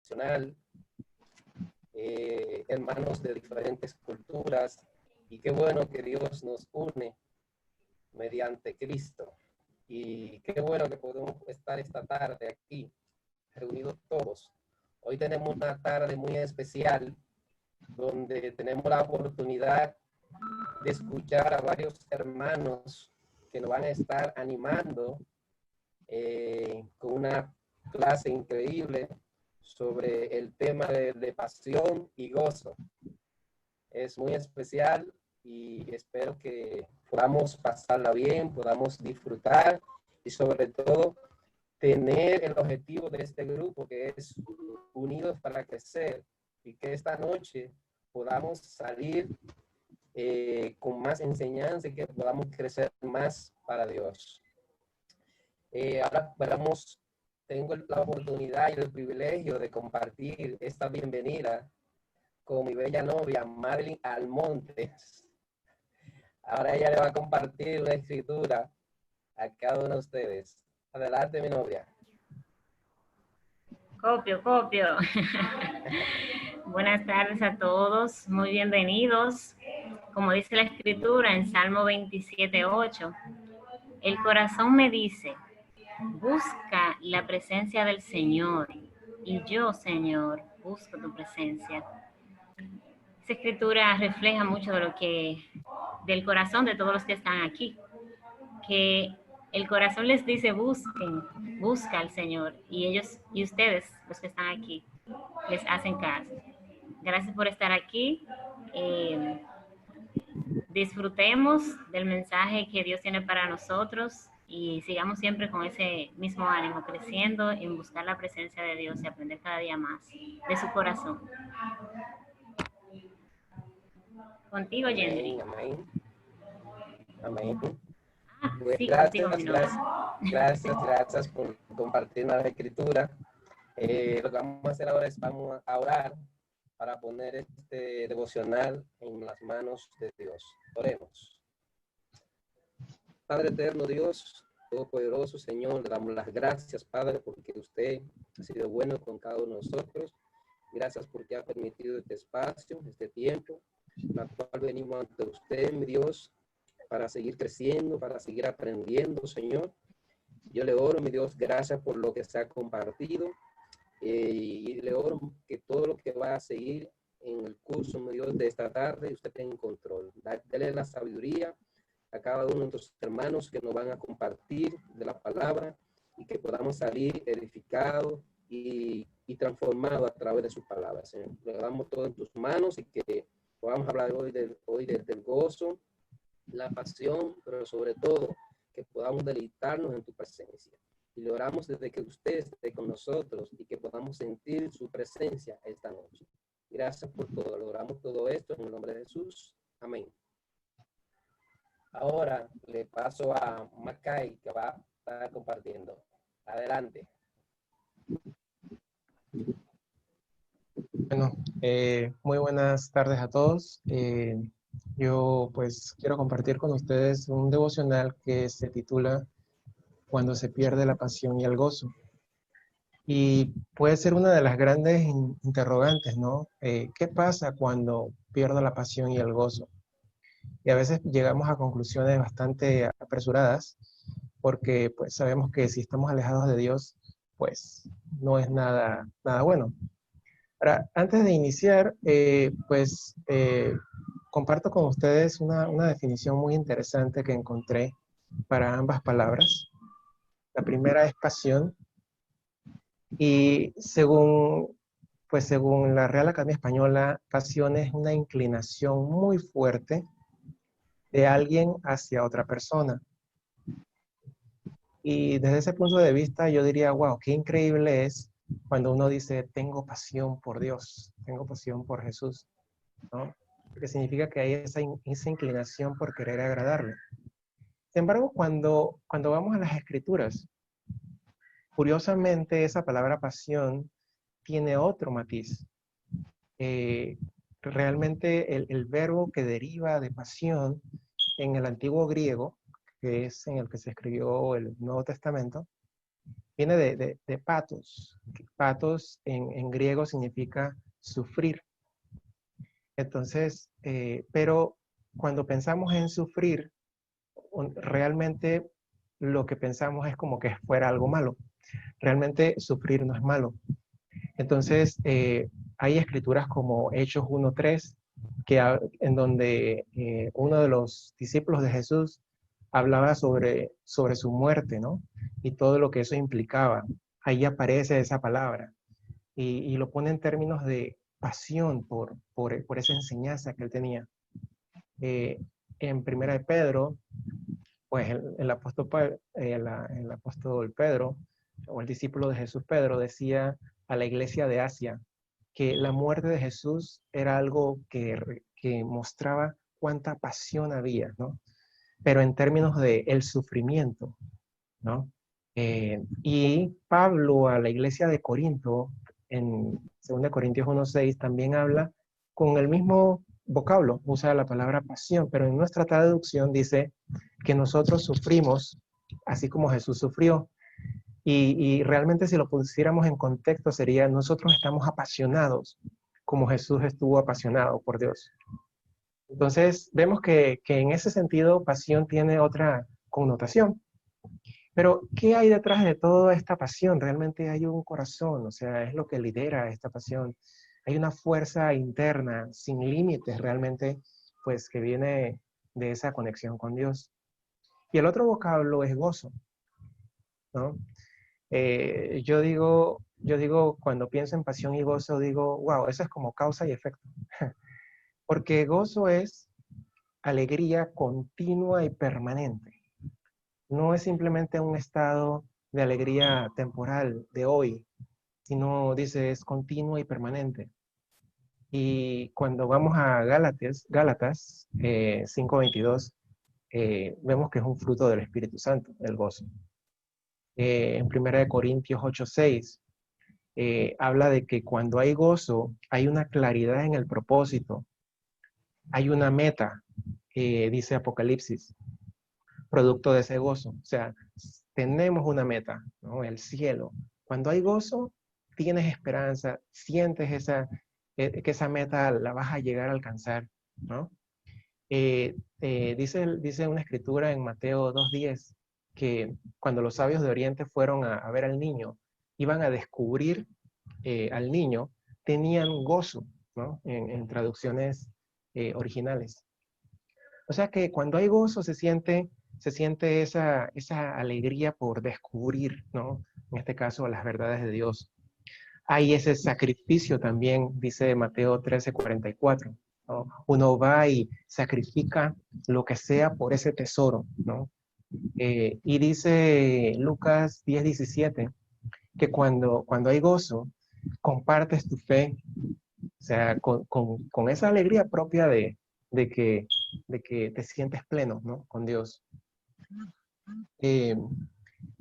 devocional, hermanos de diferentes culturas, y qué bueno que Dios nos une mediante Cristo. Y qué bueno que podemos estar esta tarde aquí, reunidos todos. Hoy tenemos una tarde muy especial, donde tenemos la oportunidad de escuchar a varios hermanos que nos van a estar animando con una clase increíble sobre el tema de pasión y gozo. Es muy especial y espero que podamos pasarla bien, podamos disfrutar y sobre todo tener el objetivo de este grupo, que es unidos para crecer, y que esta noche podamos salir con más enseñanza y que podamos crecer más para Dios. Ahora tengo la oportunidad y el privilegio de compartir esta bienvenida con mi bella novia, Madeline Almontes. Ahora ella le va a compartir una escritura a cada uno de ustedes. Adelante, mi novia. Copio. Buenas tardes a todos, muy bienvenidos. Como dice la escritura en Salmo 27:8, el corazón me dice, busca la presencia del Señor, y yo, Señor, busco tu presencia. Esa escritura refleja mucho del corazón de todos los que están aquí, que el corazón les dice busca al Señor, y ustedes, los que están aquí, les hacen caso. Gracias por estar aquí. Disfrutemos del mensaje que Dios tiene para nosotros y sigamos siempre con ese mismo ánimo, creciendo en buscar la presencia de Dios y aprender cada día más de su corazón. Contigo, Yendri. Amén. Pues sí, contigo, mi novia. Gracias por compartir la escritura. Lo que vamos a hacer ahora es vamos a orar para poner este devocional en las manos de Dios. Oremos. Padre eterno, Dios todopoderoso, Señor, le damos las gracias, Padre, porque usted ha sido bueno con cada uno de nosotros. Gracias porque ha permitido este espacio, este tiempo, la cual venimos ante usted, mi Dios, para seguir creciendo, para seguir aprendiendo, Señor. Yo le oro, mi Dios, gracias por lo que se ha compartido. Y le oro que todo lo que va a seguir en el curso, mi Dios, de esta tarde, usted tenga control. Dale la sabiduría a cada uno de nuestros hermanos que nos van a compartir de la palabra y que podamos salir edificados y transformados a través de su palabra, Señor. Le damos todo en tus manos y que podamos hablar hoy del gozo, la pasión, pero sobre todo que podamos deleitarnos en tu presencia. Y lo oramos desde que usted esté con nosotros y que podamos sentir su presencia esta noche. Gracias por todo. Logramos todo esto en el nombre de Jesús. Amén. Ahora le paso a Macay, que va a estar compartiendo. Adelante. Bueno, muy buenas tardes a todos. Yo pues quiero compartir con ustedes un devocional que se titula Cuando se pierde la pasión y el gozo. Y puede ser una de las grandes interrogantes, ¿no? ¿Qué pasa cuando pierdo la pasión y el gozo? Y a veces llegamos a conclusiones bastante apresuradas porque pues sabemos que si estamos alejados de Dios, pues no es nada bueno. Ahora, antes de iniciar, comparto con ustedes una definición muy interesante que encontré para ambas palabras. La primera es pasión y según la Real Academia Española, pasión es una inclinación muy fuerte de alguien hacia otra persona. Y desde ese punto de vista yo diría, wow, qué increíble es cuando uno dice, tengo pasión por Dios, tengo pasión por Jesús, ¿no? Porque significa que hay esa inclinación por querer agradarle. Sin embargo, cuando vamos a las Escrituras, curiosamente esa palabra pasión tiene otro matiz. Realmente el verbo que deriva de pasión en el antiguo griego, que es en el que se escribió el Nuevo Testamento, viene de patos. Patos en griego significa sufrir. Entonces, pero cuando pensamos en sufrir, realmente lo que pensamos es como que fuera algo malo. Realmente sufrir no es malo. Entonces, hay escrituras como Hechos 1:3, en donde uno de los discípulos de Jesús hablaba sobre su muerte, ¿no? Y todo lo que eso implicaba. Ahí aparece esa palabra y lo pone en términos de pasión por esa enseñanza que él tenía. En Primera de Pedro, pues el apóstol Pedro, o el discípulo de Jesús Pedro, decía a la iglesia de Asia que la muerte de Jesús era algo que mostraba cuánta pasión había, ¿no? Pero en términos de el sufrimiento, ¿no? Y Pablo a la iglesia de Corinto, en 2 Corintios 1:6, también habla con el mismo vocablo, usa la palabra pasión, pero en nuestra traducción dice que nosotros sufrimos así como Jesús sufrió. Y realmente si lo pusiéramos en contexto sería, nosotros estamos apasionados como Jesús estuvo apasionado por Dios. Entonces vemos que en ese sentido pasión tiene otra connotación. Pero, ¿qué hay detrás de toda esta pasión? Realmente hay un corazón, o sea, es lo que lidera esta pasión. Hay una fuerza interna, sin límites realmente, pues que viene de esa conexión con Dios. Y el otro vocablo es gozo, ¿no? Yo digo, cuando pienso en pasión y gozo, digo, wow, eso es como causa y efecto. Porque gozo es alegría continua y permanente. No es simplemente un estado de alegría temporal de hoy, sino dice es continuo y permanente. Y cuando vamos a Gálatas 5:22, vemos que es un fruto del Espíritu Santo, el gozo. En 1 Corintios 8:6, habla de que cuando hay gozo, hay una claridad en el propósito, hay una meta, dice Apocalipsis, producto de ese gozo. O sea, tenemos una meta, ¿no? El cielo. Cuando hay gozo, tienes esperanza, sientes que esa meta la vas a llegar a alcanzar, ¿no? Dice una escritura en Mateo 2:10 que cuando los sabios de Oriente fueron a ver al niño, iban a descubrir al niño, tenían gozo, ¿no? En traducciones originales. O sea que cuando hay gozo se siente esa alegría por descubrir, ¿no? En este caso, las verdades de Dios. Hay ese sacrificio también, dice Mateo 13:44, ¿no? Uno va y sacrifica lo que sea por ese tesoro, ¿no? Y dice Lucas 10:17, que cuando hay gozo, compartes tu fe, o sea, con esa alegría propia de que te sientes pleno, ¿no? Con Dios.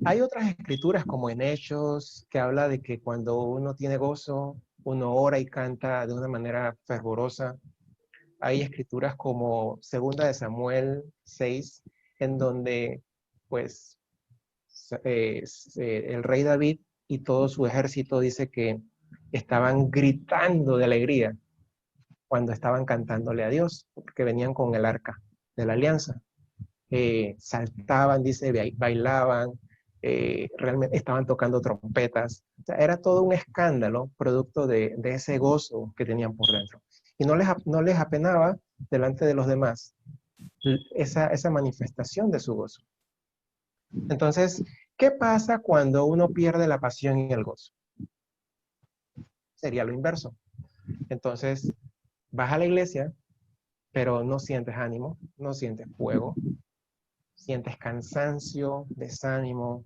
Hay otras escrituras como en Hechos que habla de que cuando uno tiene gozo, uno ora y canta de una manera fervorosa. Hay escrituras como 2 Samuel 6, en donde pues el rey David y todo su ejército dice que estaban gritando de alegría cuando estaban cantándole a Dios, porque venían con el arca de la alianza. Saltaban, dice, bailaban, realmente estaban tocando trompetas. O sea, era todo un escándalo producto de ese gozo que tenían por dentro. Y no les apenaba delante de los demás esa manifestación de su gozo. Entonces, ¿qué pasa cuando uno pierde la pasión y el gozo? Sería lo inverso. Entonces, vas a la iglesia, pero no sientes ánimo, no sientes fuego, sientes cansancio, desánimo,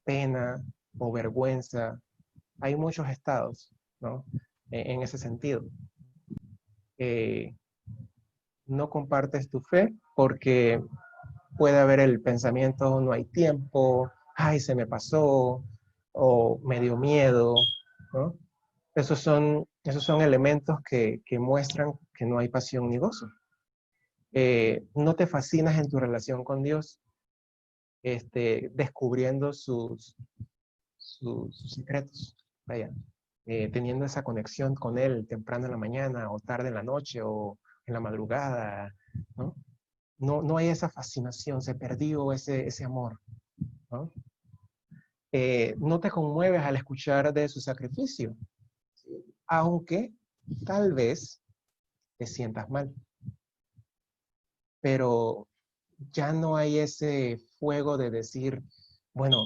pena o vergüenza. Hay muchos estados, ¿no? En ese sentido. No compartes tu fe porque puede haber el pensamiento, no hay tiempo, ay, se me pasó, o me dio miedo, ¿no? Esos son elementos que muestran que no hay pasión ni gozo. No te fascinas en tu relación con Dios, descubriendo sus sus secretos, vaya, teniendo esa conexión con Él temprano en la mañana o tarde en la noche o en la madrugada, ¿no? No hay esa fascinación, se perdió ese amor, ¿no? No te conmueves al escuchar de su sacrificio, aunque tal vez te sientas mal, pero ya no hay ese fuego de decir, bueno,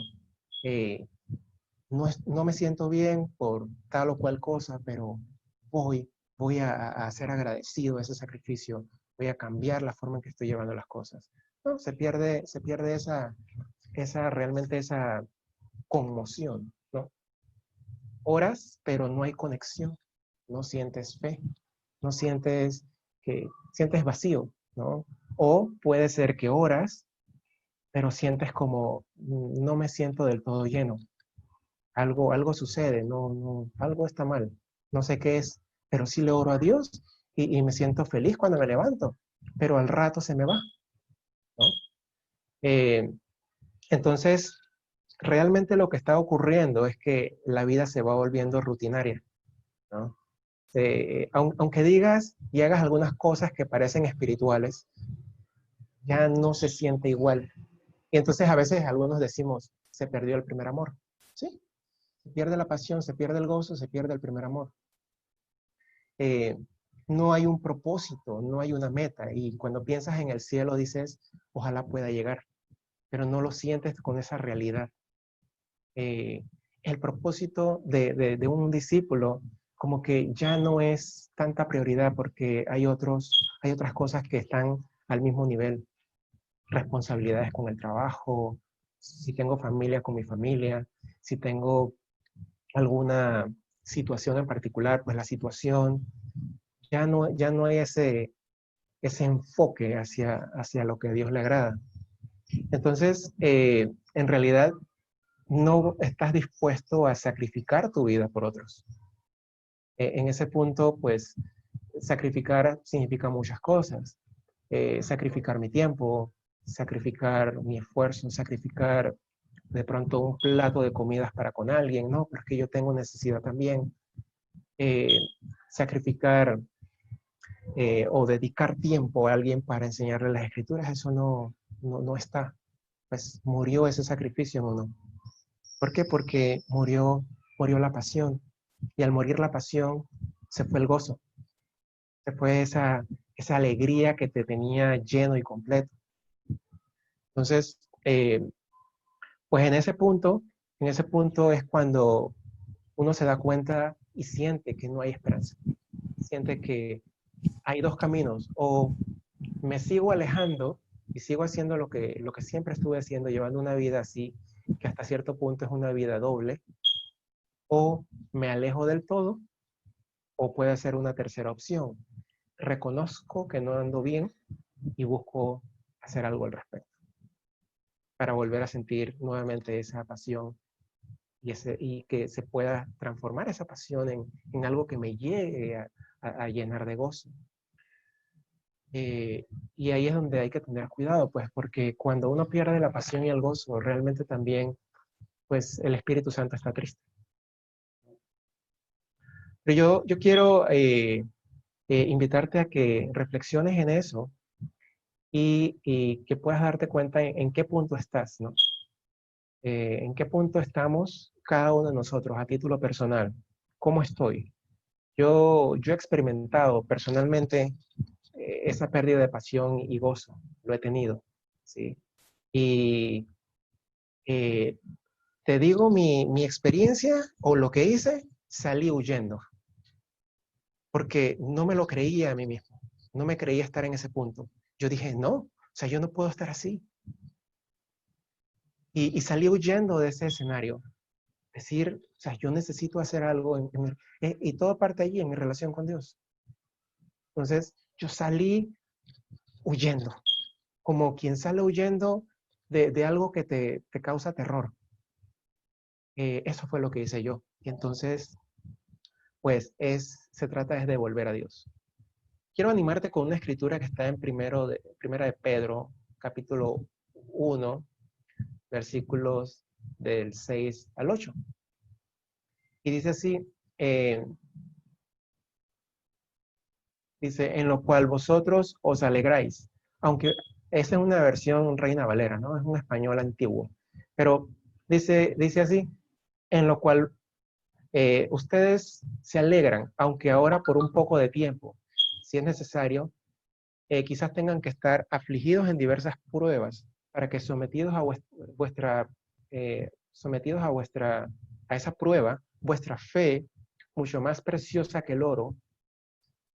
no me siento bien por tal o cual cosa, pero voy a ser agradecido a ese sacrificio, voy a cambiar la forma en que estoy llevando las cosas. No, se pierde realmente esa conmoción, ¿no? Oras, pero no hay conexión, no sientes fe, no sientes vacío, ¿no? O puede ser que oras, pero sientes como, no me siento del todo lleno. Algo sucede, algo está mal. No sé qué es, pero sí le oro a Dios y me siento feliz cuando me levanto, pero al rato se me va, ¿no? Eh, entonces, realmente lo que está ocurriendo es que la vida se va volviendo rutinaria, ¿no? Aunque digas y hagas algunas cosas que parecen espirituales, ya no se siente igual. Y entonces a veces algunos decimos, se perdió el primer amor. Sí, se pierde la pasión, se pierde el gozo, se pierde el primer amor. No hay un propósito, no hay una meta. Y cuando piensas en el cielo dices, ojalá pueda llegar, pero no lo sientes con esa realidad. El propósito de un discípulo como que ya no es tanta prioridad porque hay otras cosas que están al mismo nivel. Responsabilidades con el trabajo, si tengo familia con mi familia, si tengo alguna situación en particular, pues la situación, ya no hay ese enfoque hacia lo que a Dios le agrada. Entonces, en realidad, no estás dispuesto a sacrificar tu vida por otros. En ese punto, pues, sacrificar significa muchas cosas. Sacrificar mi tiempo, sacrificar mi esfuerzo, sacrificar de pronto un plato de comidas para con alguien, ¿no? Porque yo tengo necesidad también. Sacrificar o dedicar tiempo a alguien para enseñarle las escrituras, eso no está. Pues murió ese sacrificio en uno. ¿Por qué? Porque murió la pasión. Y al morir la pasión, se fue el gozo. Se fue esa alegría que te tenía lleno y completo. Entonces, pues en ese punto es cuando uno se da cuenta y siente que no hay esperanza. Siente que hay dos caminos. O me sigo alejando y sigo haciendo lo que siempre estuve haciendo, llevando una vida así, que hasta cierto punto es una vida doble, o me alejo del todo, o puede ser una tercera opción. Reconozco que no ando bien y busco hacer algo al respecto para volver a sentir nuevamente esa pasión y que se pueda transformar esa pasión en algo que me llegue a llenar de gozo. Y ahí es donde hay que tener cuidado, pues, porque cuando uno pierde la pasión y el gozo, realmente también, pues, el Espíritu Santo está triste. Pero yo quiero invitarte a que reflexiones en eso y que puedas darte cuenta en qué punto estás, ¿no? En qué punto estamos cada uno de nosotros a título personal. ¿Cómo estoy? Yo he experimentado personalmente esa pérdida de pasión y gozo. Lo he tenido, ¿sí? Y eh, te digo mi experiencia o lo que hice, salí huyendo. Porque no me lo creía a mí mismo. No me creía estar en ese punto. Yo dije, no, o sea, yo no puedo estar así. Y salí huyendo de ese escenario. Decir, o sea, yo necesito hacer algo. Y todo parte allí, en mi relación con Dios. Entonces, yo salí huyendo. Como quien sale huyendo de algo que te causa terror. Eso fue lo que hice yo. Y entonces, pues, se trata de volver a Dios. Quiero animarte con una escritura que está en primera de Pedro, capítulo 1, versículos del 6 al 8. Y dice así, dice, en lo cual vosotros os alegráis. Aunque esa es una versión Reina Valera, ¿no? Es un español antiguo. Pero dice así, en lo cual ustedes se alegran, aunque ahora por un poco de tiempo, si es necesario, quizás tengan que estar afligidos en diversas pruebas, para que sometidos a a esa prueba, vuestra fe, mucho más preciosa que el oro,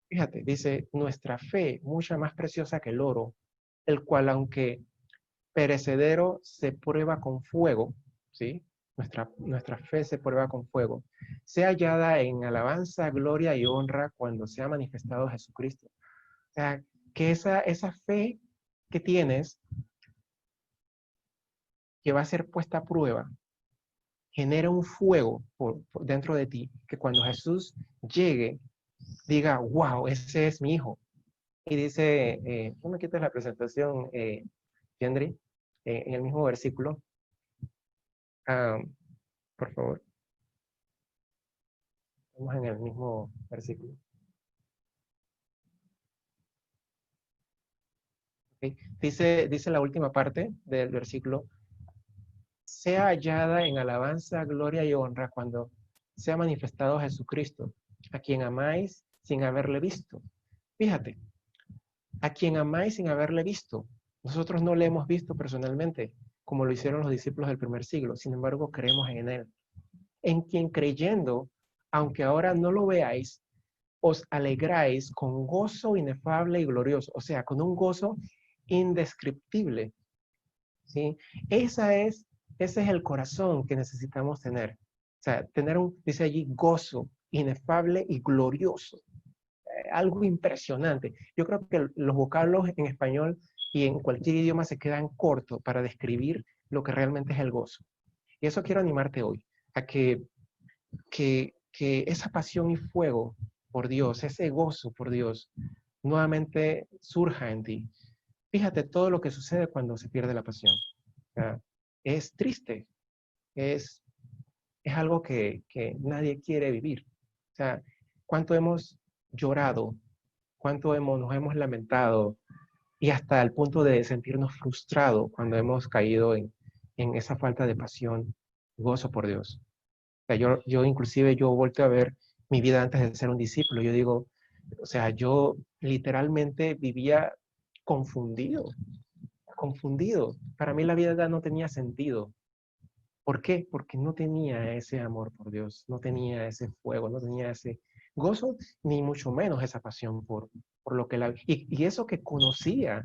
fíjate, dice, nuestra fe, mucha más preciosa que el oro, el cual aunque perecedero se prueba con fuego, ¿sí? Nuestra fe se prueba con fuego, sea hallada en alabanza, gloria y honra cuando sea manifestado Jesucristo. O sea, que esa fe que tienes, que va a ser puesta a prueba, genera un fuego por dentro de ti, que cuando Jesús llegue, diga, wow, ese es mi hijo. Y dice, no me quites la presentación, Gendry, en el mismo versículo, ah, por favor. Estamos en el mismo versículo. ¿Okay? Dice la última parte del versículo, sea hallada en alabanza, gloria y honra cuando sea manifestado Jesucristo, a quien amáis sin haberle visto. Fíjate, a quien amáis sin haberle visto. Nosotros no le hemos visto personalmente, como lo hicieron los discípulos del primer siglo. Sin embargo, creemos en él. En quien creyendo, aunque ahora no lo veáis, os alegráis con gozo inefable y glorioso. O sea, con un gozo indescriptible. ¿Sí? Ese es el corazón que necesitamos tener. O sea, tener dice allí, gozo inefable y glorioso. Algo impresionante. Yo creo que los vocablos en español y en cualquier idioma se quedan cortos para describir lo que realmente es el gozo. Y eso quiero animarte hoy, a que esa pasión y fuego por Dios, ese gozo por Dios, nuevamente surja en ti. Fíjate todo lo que sucede cuando se pierde la pasión. O sea, es triste, es algo que nadie quiere vivir. O sea, cuánto hemos llorado, cuánto nos hemos lamentado y hasta el punto de sentirnos frustrados cuando hemos caído en esa falta de pasión, gozo por Dios. O sea, yo inclusive yo volteo a ver mi vida antes de ser un discípulo. Yo digo, o sea, yo literalmente vivía confundido, confundido. Para mí la vida no tenía sentido. ¿Por qué? Porque no tenía ese amor por Dios, no tenía ese fuego, no tenía ese gozo, ni mucho menos esa pasión por lo que y eso que conocía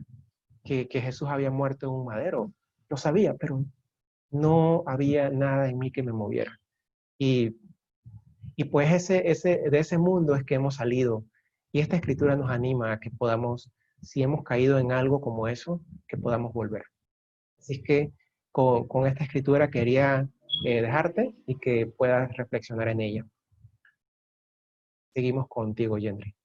que Jesús había muerto en un madero, lo sabía, pero no había nada en mí que me moviera. Y pues de ese mundo es que hemos salido. Y esta escritura nos anima a que podamos, si hemos caído en algo como eso, que podamos volver. Así que con esta escritura quería dejarte y que puedas reflexionar en ella. Seguimos contigo, Gendry.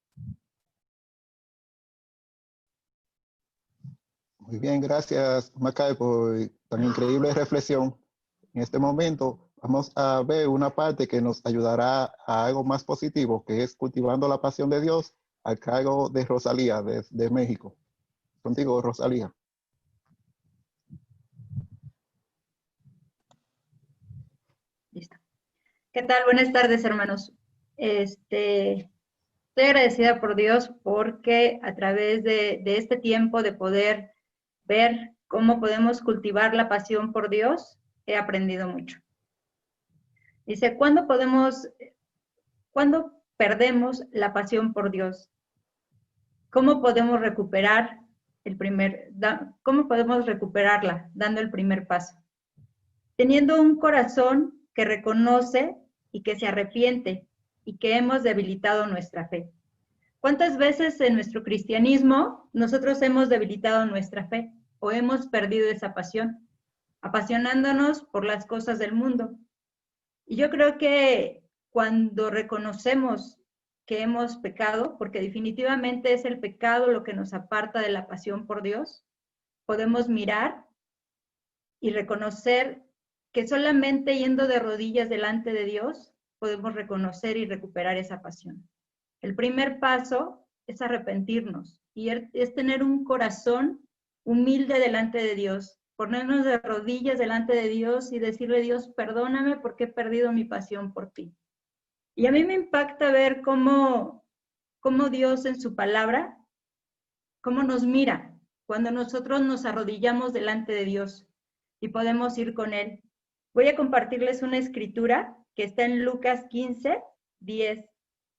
Muy bien, gracias, Macay, por tan increíble reflexión. En este momento vamos a ver una parte que nos ayudará a algo más positivo, que es cultivando la pasión de Dios a cargo de Rosalía, de México. Contigo, Rosalía. Listo. ¿Qué tal? Buenas tardes, hermanos. Estoy agradecida por Dios porque a través de este tiempo de poder ver cómo podemos cultivar la pasión por Dios, he aprendido mucho. Dice, ¿cuándo perdemos la pasión por Dios? ¿Cómo podemos cómo podemos recuperarla dando el primer paso? Teniendo un corazón que reconoce y que se arrepiente y que hemos debilitado nuestra fe. ¿Cuántas veces en nuestro cristianismo nosotros hemos debilitado nuestra fe o hemos perdido esa pasión, apasionándonos por las cosas del mundo? Y yo creo que cuando reconocemos que hemos pecado, porque definitivamente es el pecado lo que nos aparta de la pasión por Dios, podemos mirar y reconocer que solamente yendo de rodillas delante de Dios podemos reconocer y recuperar esa pasión. El primer paso es arrepentirnos y es tener un corazón humilde delante de Dios, ponernos de rodillas delante de Dios y decirle: Dios, perdóname porque he perdido mi pasión por ti. Y a mí me impacta ver cómo Dios en su palabra, cómo nos mira cuando nosotros nos arrodillamos delante de Dios y podemos ir con Él. Voy a compartirles una escritura que está en Lucas 15, 10.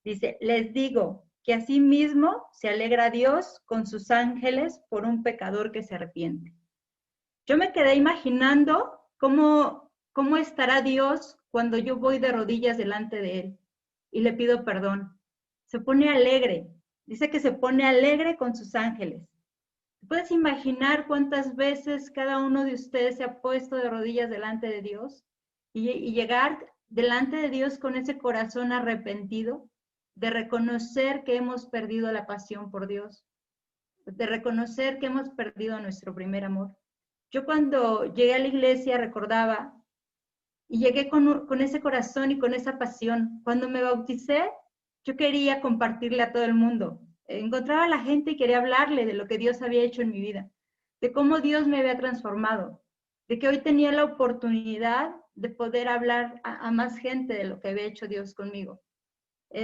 Dice: les digo que asimismo se alegra Dios con sus ángeles por un pecador que se arrepiente. Yo me quedé imaginando cómo estará Dios cuando yo voy de rodillas delante de Él y le pido perdón. Se pone alegre. Dice que se pone alegre con sus ángeles. ¿Puedes imaginar cuántas veces cada uno de ustedes se ha puesto de rodillas delante de Dios y llegar delante de Dios con ese corazón arrepentido, de reconocer que hemos perdido la pasión por Dios, de reconocer que hemos perdido nuestro primer amor? Yo cuando llegué a la iglesia recordaba y llegué con ese corazón y con esa pasión. Cuando me bauticé, yo quería compartirle a todo el mundo. Encontraba a la gente y quería hablarle de lo que Dios había hecho en mi vida, de cómo Dios me había transformado, de que hoy tenía la oportunidad de poder hablar a más gente de lo que había hecho Dios conmigo.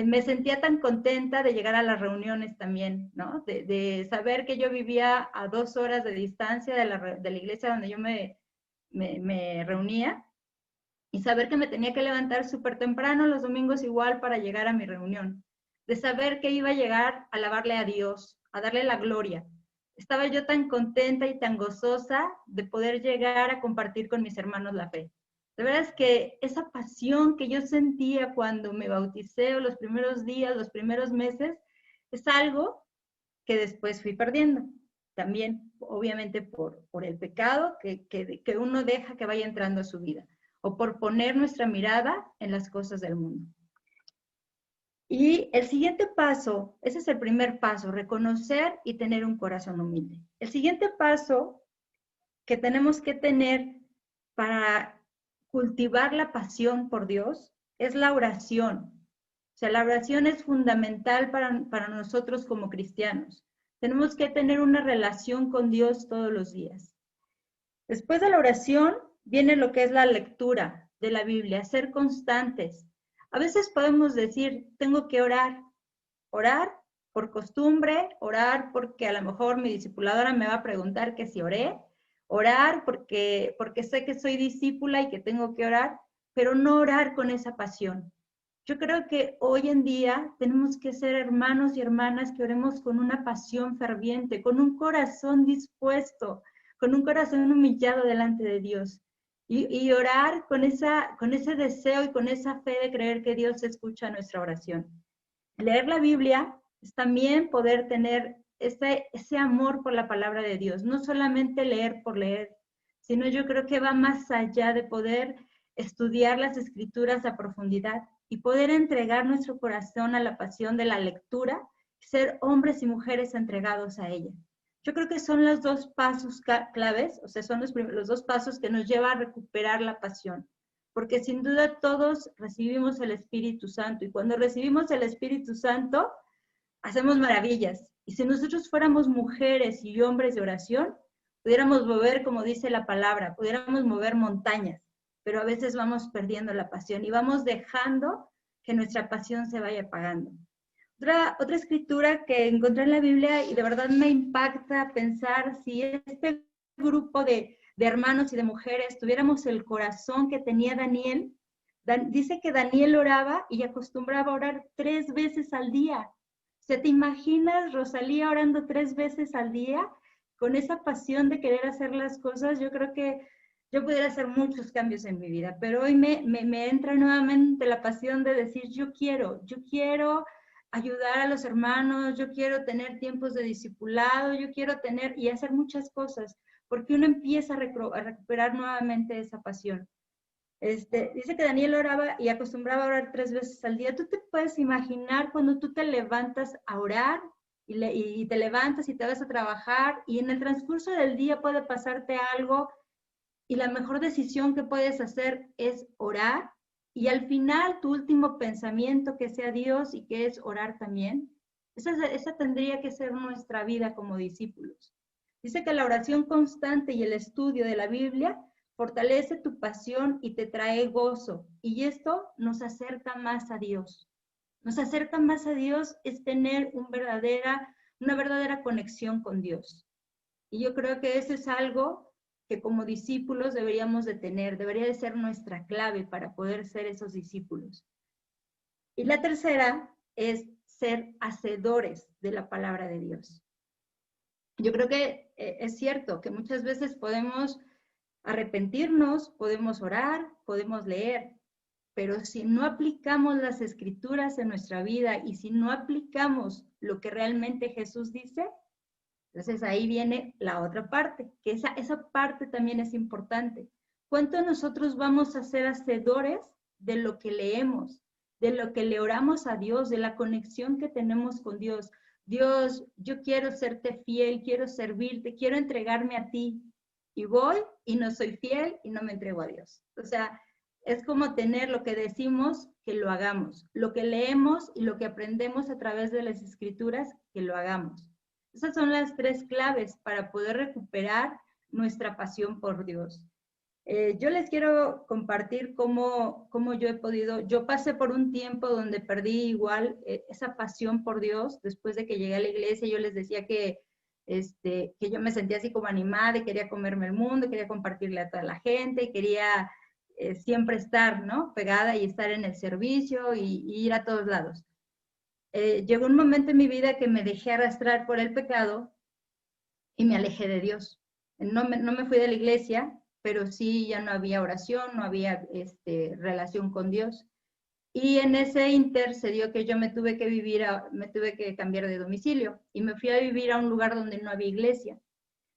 Me sentía tan contenta de llegar a las reuniones también, ¿no? De saber que yo vivía a 2 horas de distancia de la iglesia donde yo me reunía, y saber que me tenía que levantar súper temprano los domingos igual para llegar a mi reunión, de saber que iba a llegar a alabarle a Dios, a darle la gloria. Estaba yo tan contenta y tan gozosa de poder llegar a compartir con mis hermanos la fe. De verdad es que esa pasión que yo sentía cuando me bauticé, o los primeros días, los primeros meses, es algo que después fui perdiendo. También, obviamente, por el pecado que uno deja que vaya entrando a su vida, o por poner nuestra mirada en las cosas del mundo. Y el siguiente paso, ese es el primer paso, reconocer y tener un corazón humilde. El siguiente paso que tenemos que tener para cultivar la pasión por Dios es la oración. O sea, la oración es fundamental para nosotros como cristianos. Tenemos que tener una relación con Dios todos los días. Después de la oración viene lo que es la lectura de la Biblia, ser constantes. A veces podemos decir: tengo que orar por costumbre, orar porque a lo mejor mi discipuladora me va a preguntar que si oré, orar porque sé que soy discípula y que tengo que orar, pero no orar con esa pasión. Yo creo que hoy en día tenemos que ser hermanos y hermanas que oremos con una pasión ferviente, con un corazón dispuesto, con un corazón humillado delante de Dios. Y orar con ese deseo y con esa fe de creer que Dios escucha nuestra oración. Leer la Biblia es también poder tener ese amor por la palabra de Dios. No solamente leer por leer, sino yo creo que va más allá de poder estudiar las Escrituras a profundidad y poder entregar nuestro corazón a la pasión de la lectura, ser hombres y mujeres entregados a ella. Yo creo que son los 2 pasos claves, o sea, son los 2 pasos que nos llevan a recuperar la pasión. Porque sin duda todos recibimos el Espíritu Santo, y cuando recibimos el Espíritu Santo, hacemos maravillas. Y si nosotros fuéramos mujeres y hombres de oración, pudiéramos mover, como dice la palabra, pudiéramos mover montañas, pero a veces vamos perdiendo la pasión y vamos dejando que nuestra pasión se vaya apagando. Otra escritura que encontré en la Biblia y de verdad me impacta pensar si este grupo de hermanos y de mujeres tuviéramos el corazón que tenía Daniel. Dice que Daniel oraba y acostumbraba a orar 3 veces al día. O sea, ¿te imaginas Rosalía orando 3 veces al día? Con esa pasión de querer hacer las cosas, yo creo que yo pudiera hacer muchos cambios en mi vida, pero hoy me entra nuevamente la pasión de decir: yo quiero ayudar a los hermanos, yo quiero tener tiempos de discipulado, yo quiero tener y hacer muchas cosas, porque uno empieza a recuperar nuevamente esa pasión. Dice que Daniel oraba y acostumbraba a orar 3 veces al día. ¿Tú te puedes imaginar cuando tú te levantas a orar y te levantas y te vas a trabajar y en el transcurso del día puede pasarte algo y la mejor decisión que puedes hacer es orar Y al final, tu último pensamiento que sea Dios y que es orar también, esa tendría que ser nuestra vida como discípulos. Dice que la oración constante y el estudio de la Biblia fortalece tu pasión y te trae gozo. Y esto nos acerca más a Dios. Nos acerca más a Dios es tener una verdadera conexión con Dios. Y yo creo que eso es algo que como discípulos deberíamos de tener, debería de ser nuestra clave para poder ser esos discípulos. Y la tercera es ser hacedores de la palabra de Dios. Yo creo que es cierto que muchas veces podemos arrepentirnos, podemos orar, podemos leer, pero si no aplicamos las escrituras en nuestra vida y si no aplicamos lo que realmente Jesús dice, entonces ahí viene la otra parte, que esa parte también es importante. ¿Cuánto nosotros vamos a ser hacedores de lo que leemos, de lo que le oramos a Dios, de la conexión que tenemos con Dios? Dios, yo quiero serte fiel, quiero servirte, quiero entregarme a ti. Y voy y no soy fiel y no me entrego a Dios. O sea, es como tener lo que decimos, que lo hagamos. Lo que leemos y lo que aprendemos a través de las escrituras, que lo hagamos. Esas son las tres claves para poder recuperar nuestra pasión por Dios. Yo les quiero compartir cómo yo he podido, yo pasé por un tiempo donde perdí igual esa pasión por Dios. Después de que llegué a la iglesia, yo les decía que yo me sentía así como animada y quería comerme el mundo, quería compartirle a toda la gente, y quería siempre estar, ¿no? Pegada y estar en el servicio y ir a todos lados. Llegó un momento en mi vida que me dejé arrastrar por el pecado y me alejé de Dios. No me fui de la iglesia, pero sí ya no había oración, no había relación con Dios. Y en ese inter se dio que yo me tuve que cambiar de domicilio y me fui a vivir a un lugar donde no había iglesia.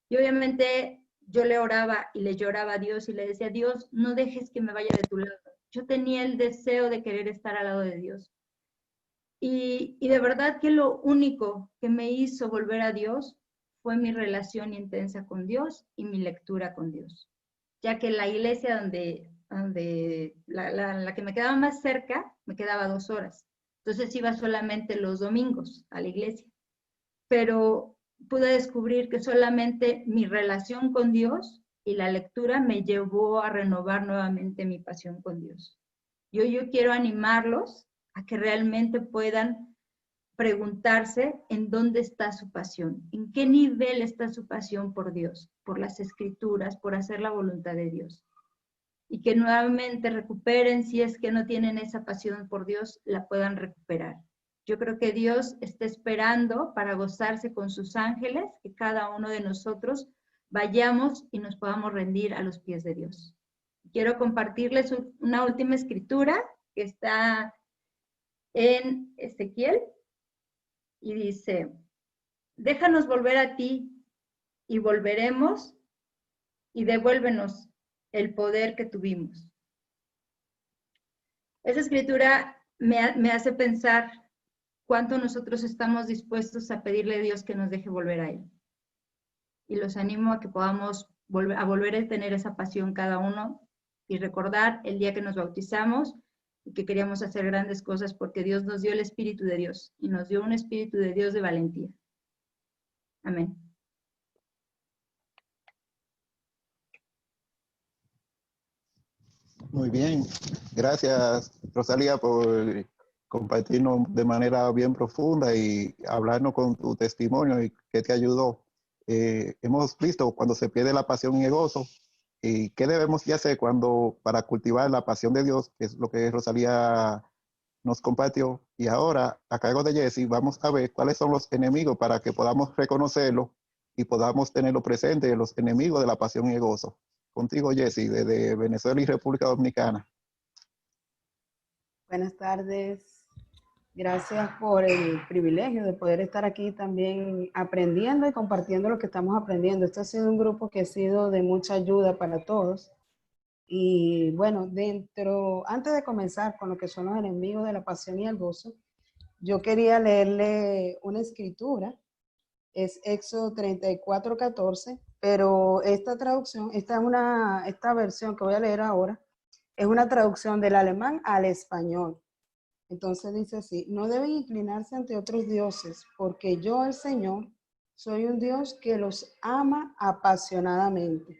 Y obviamente yo le oraba y le lloraba a Dios y le decía, Dios, no dejes que me vaya de tu lado. Yo tenía el deseo de querer estar al lado de Dios. Y de verdad que lo único que me hizo volver a Dios fue mi relación intensa con Dios y mi lectura con Dios. Ya que la iglesia la que me quedaba más cerca, me quedaba 2 horas. Entonces iba solamente los domingos a la iglesia. Pero pude descubrir que solamente mi relación con Dios y la lectura me llevó a renovar nuevamente mi pasión con Dios. Yo quiero animarlos a que realmente puedan preguntarse en dónde está su pasión, en qué nivel está su pasión por Dios, por las escrituras, por hacer la voluntad de Dios. Y que nuevamente recuperen, si es que no tienen esa pasión por Dios, la puedan recuperar. Yo creo que Dios está esperando para gozarse con sus ángeles, que cada uno de nosotros vayamos y nos podamos rendir a los pies de Dios. Quiero compartirles una última escritura que está en Ezequiel y dice, déjanos volver a ti y volveremos y devuélvenos el poder que tuvimos. Esa escritura me hace pensar cuánto nosotros estamos dispuestos a pedirle a Dios que nos deje volver a Él. Y los animo a que podamos volver a tener esa pasión cada uno y recordar el día que nos bautizamos y que queríamos hacer grandes cosas porque Dios nos dio el Espíritu de Dios y nos dio un Espíritu de Dios de valentía. Amén. Muy bien, gracias Rosalía por compartirnos de manera bien profunda y hablarnos con tu testimonio y que te ayudó. Hemos visto cuando se pierde la pasión y el gozo y qué debemos hacer para cultivar la pasión de Dios, que es lo que Rosalía nos compartió. Y ahora, a cargo de Jesse, vamos a ver cuáles son los enemigos para que podamos reconocerlo y podamos tenerlo presente, los enemigos de la pasión y el gozo. Contigo, Jesse, desde Venezuela y República Dominicana. Buenas tardes. Gracias por el privilegio de poder estar aquí también aprendiendo y compartiendo lo que estamos aprendiendo. Este ha sido un grupo que ha sido de mucha ayuda para todos. Y bueno, antes de comenzar con lo que son los enemigos de la pasión y el gozo, yo quería leerle una escritura. Es Éxodo 34:14, pero esta traducción, esta versión que voy a leer ahora, Es una traducción del alemán al español. Entonces dice así: no deben inclinarse ante otros dioses, porque yo, el Señor, soy un Dios que los ama apasionadamente.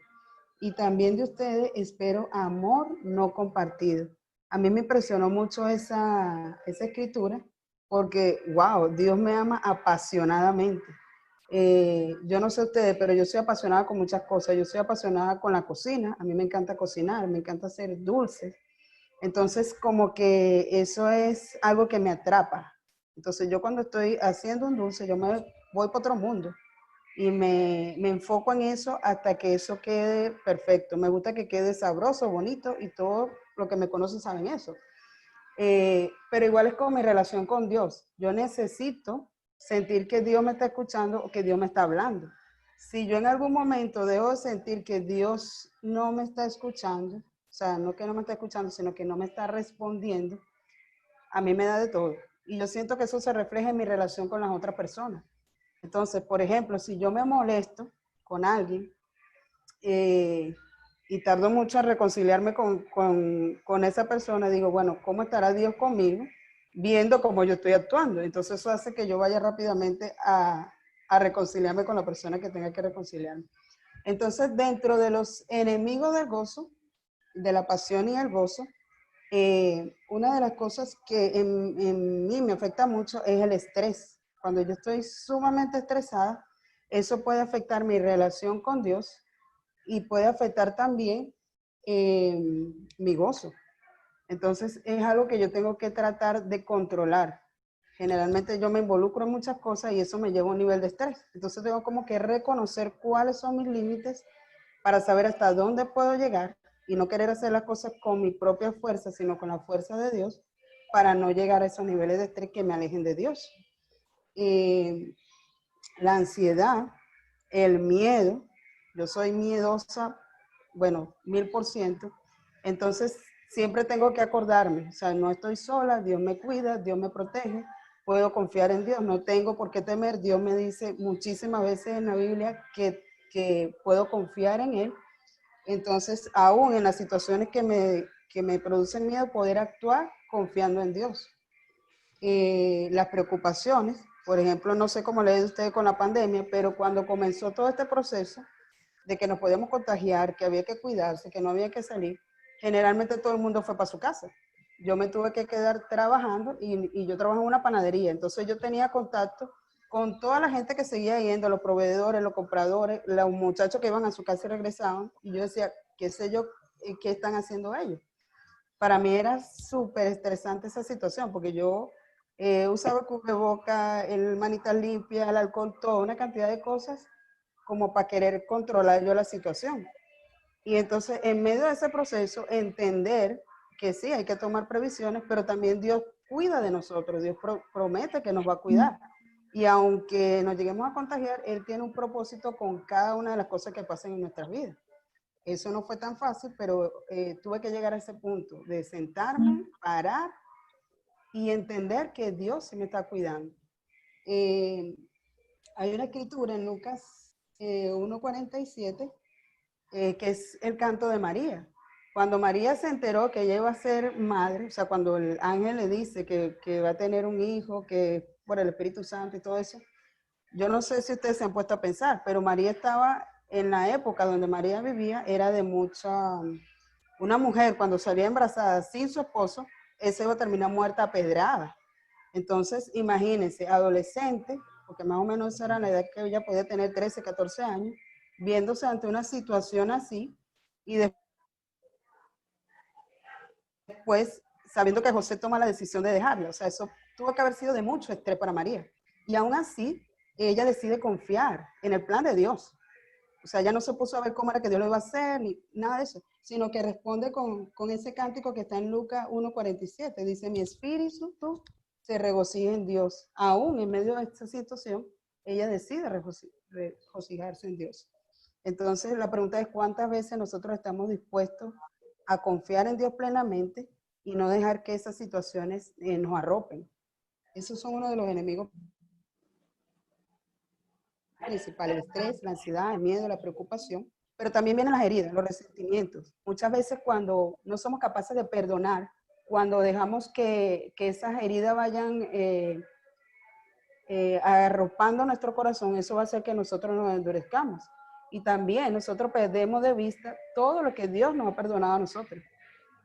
Y también de ustedes espero amor no compartido. A mí me impresionó mucho esa escritura, porque, wow, Dios me ama apasionadamente. Yo no sé ustedes, pero yo soy apasionada con muchas cosas. Yo soy apasionada con la cocina. A mí me encanta cocinar, me encanta hacer dulces. Entonces, como que eso es algo que me atrapa. Entonces, yo cuando estoy haciendo un dulce, yo me voy para otro mundo y me enfoco en eso hasta que eso quede perfecto. Me gusta que quede sabroso, bonito, y todo lo que me conocen saben eso. Pero igual es con mi relación con Dios. Yo necesito sentir que Dios me está escuchando o que Dios me está hablando. Si yo en algún momento dejo de sentir que Dios no me está escuchando, o sea, no que no me está escuchando, sino que no me está respondiendo, a mí me da de todo. Y yo siento que eso se refleja en mi relación con las otras personas. Entonces, por ejemplo, si yo me molesto con alguien y tardo mucho en reconciliarme con esa persona, digo, bueno, ¿cómo estará Dios conmigo? Viendo cómo yo estoy actuando. Entonces eso hace que yo vaya rápidamente a reconciliarme con la persona que tenga que reconciliarme. Entonces, dentro de los enemigos del gozo, de la pasión y el gozo, una de las cosas que en mí me afecta mucho es el estrés. Cuando yo estoy sumamente estresada, eso puede afectar mi relación con Dios y puede afectar también mi gozo. Entonces es algo que yo tengo que tratar de controlar. Generalmente yo me involucro en muchas cosas y eso me lleva a un nivel de estrés. Entonces tengo como que reconocer cuáles son mis límites para saber hasta dónde puedo llegar y no querer hacer las cosas con mi propia fuerza, sino con la fuerza de Dios, para no llegar a esos niveles de estrés que me alejen de Dios. La ansiedad, el miedo, yo soy miedosa, bueno, 1000%, entonces siempre tengo que acordarme, o sea, no estoy sola, Dios me cuida, Dios me protege, puedo confiar en Dios, no tengo por qué temer. Dios me dice muchísimas veces en la Biblia que puedo confiar en Él. Entonces, aún en las situaciones que me producen miedo, poder actuar confiando en Dios. Las preocupaciones, por ejemplo, no sé cómo le dice usted con la pandemia, pero cuando comenzó todo este proceso de que nos podíamos contagiar, que había que cuidarse, que no había que salir, generalmente todo el mundo fue para su casa. Yo me tuve que quedar trabajando y yo trabajo en una panadería, entonces yo tenía contacto con toda la gente que seguía yendo, los proveedores, los compradores, los muchachos que iban a su casa y regresaban, y yo decía, qué sé yo, qué están haciendo ellos. Para mí era súper estresante esa situación, porque yo usaba cubreboca, el manita limpia, el alcohol, toda una cantidad de cosas como para querer controlar yo la situación. Y entonces, en medio de ese proceso, entender que sí, hay que tomar previsiones, pero también Dios cuida de nosotros, Dios promete que nos va a cuidar. Y aunque nos lleguemos a contagiar, Él tiene un propósito con cada una de las cosas que pasan en nuestras vidas. Eso no fue tan fácil, pero tuve que llegar a ese punto de sentarme, parar y entender que Dios se me está cuidando. Hay una escritura en Lucas 1:47 que es el canto de María. Cuando María se enteró que ella iba a ser madre, o sea, cuando el ángel le dice que va a tener un hijo, que por el Espíritu Santo y todo eso, yo no sé si ustedes se han puesto a pensar, pero María estaba en la época donde María vivía, era de mucha, una mujer cuando salía embarazada sin su esposo, esa iba a terminar muerta apedrada. Entonces, imagínense, adolescente, porque más o menos esa era la edad que ella podía tener, 13, 14 años, viéndose ante una situación así y después sabiendo que José toma la decisión de dejarla. O sea, eso tuvo que haber sido de mucho estrés para María. Y aún así, ella decide confiar en el plan de Dios. O sea, ella no se puso a ver cómo era que Dios lo iba a hacer, ni nada de eso, sino que responde con ese cántico que está en Lucas 1:47. Dice, mi espíritu se regocija en Dios. Aún en medio de esta situación, ella decide regocijarse en Dios. Entonces, la pregunta es, ¿cuántas veces nosotros estamos dispuestos a confiar en Dios plenamente y no dejar que esas situaciones nos arropen? Esos son uno de los enemigos principales: el estrés, la ansiedad, el miedo, la preocupación, pero también vienen las heridas, los resentimientos. Muchas veces cuando no somos capaces de perdonar, cuando dejamos que esas heridas vayan arropando nuestro corazón, eso va a hacer que nosotros nos endurezcamos. Y también nosotros perdemos de vista todo lo que Dios nos ha perdonado a nosotros.